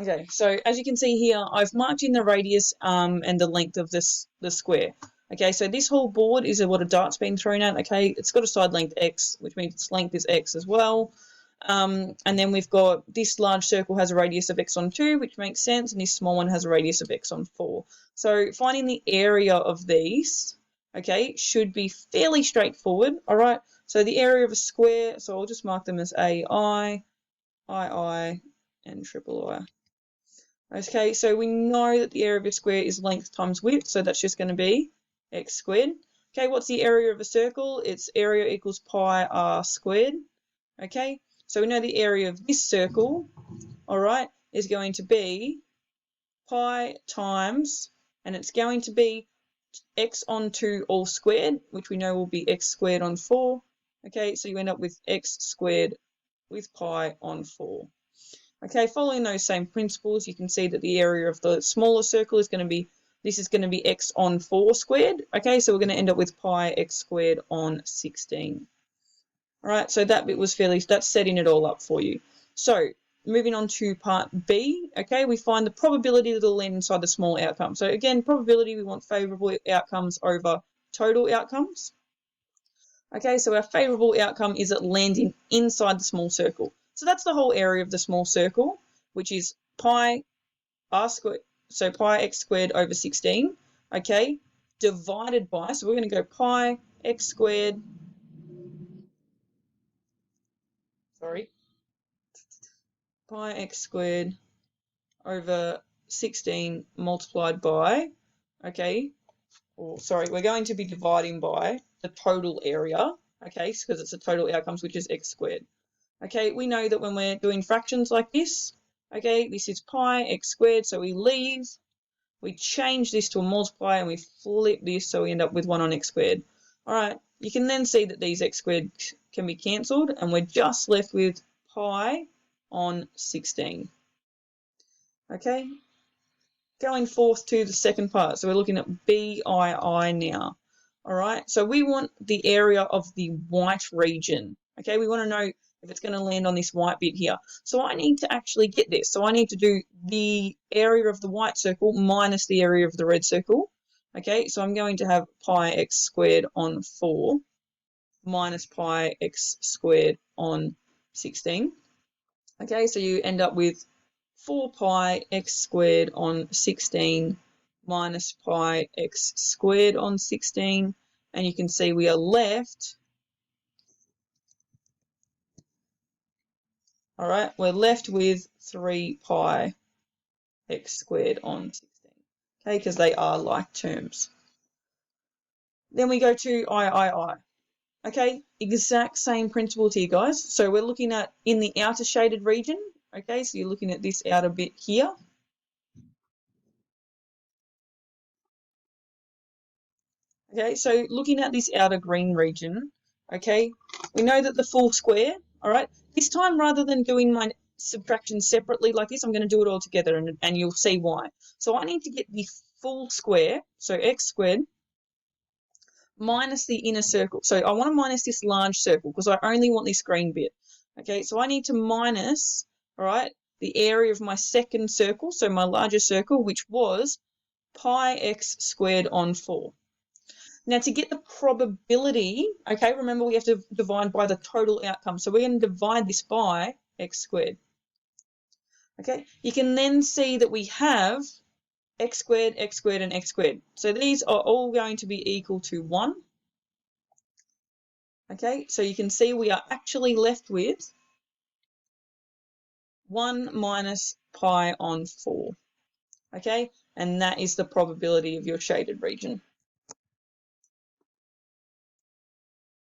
Okay, so as you can see here, I've marked in the radius and the length of the square. Okay, so this whole board is what a dart's been thrown at. Okay, it's got a side length x, which means its length is x as well. And then we've got this large circle has a radius of x on 2, which makes sense, and this small one has a radius of x on 4. So finding the area of these, okay, should be fairly straightforward. All right, so the area of a square, so I'll just mark them as AI, II, and triple I. Okay, so we know that the area of a square is length times width, so that's just going to be x squared. Okay, what's the area of a circle? Its area equals pi r squared. Okay, so we know the area of this circle, all right, is going to be pi times, and it's going to be x on 2 all squared, which we know will be x squared on 4. Okay, so you end up with x squared with pi on 4. Okay, following those same principles, you can see that the area of the smaller circle is going to be, this is going to be x on 4 squared. Okay, so we're going to end up with pi x squared on 16. All right, so that bit was that's setting it all up for you. So moving on to part B, okay, we find the probability that it'll land inside the small outcome. So again, probability, we want favourable outcomes over total outcomes. Okay, so our favourable outcome is it landing inside the small circle. So that's the whole area of the small circle, which is pi r squared, so pi x squared over 16, okay, divided by, so we're going to go pi x squared, pi x squared over 16 multiplied by, okay, or sorry, we're going to be dividing by the total area, okay, because it's the total outcomes, which is x squared. Okay, we know that when we're doing fractions like this, okay, this is pi x squared, so we change this to a multiplier, and we flip this, so we end up with 1 on x squared. All right, you can then see that these x squared can be cancelled, and we're just left with pi on 16. Okay, going forth to the second part, so we're looking at BII now. All right, so we want the area of the white region. Okay, we want to know if it's going to land on this white bit here. So I need to actually get this. So I need to do the area of the white circle minus the area of the red circle. Okay, so I'm going to have pi x squared on 4 minus pi x squared on 16. Okay, so you end up with 4 pi x squared on 16 minus pi x squared on 16. And you can see we are left, all right, we're left with 3 pi x squared on 16, okay, because they are like terms. Then we go to III. Okay, exact same principles here, guys. So we're looking at in the outer shaded region, okay, so you're looking at this outer bit here. Okay, so looking at this outer green region, okay, we know that the full square, all right, this time rather than doing my subtraction separately like this, I'm going to do it all together, and you'll see why. So I need to get the full square, so x squared, minus the inner circle. So I want to minus this large circle because I only want this green bit. Okay, so I need to minus, all right, the area of my second circle, so my larger circle, which was pi x squared on 4. Now, to get the probability, okay, remember we have to divide by the total outcome. So we're going to divide this by x squared. Okay, you can then see that we have x squared, and x squared. So these are all going to be equal to 1. Okay, so you can see we are actually left with 1 minus pi on 4. Okay, and that is the probability of your shaded region.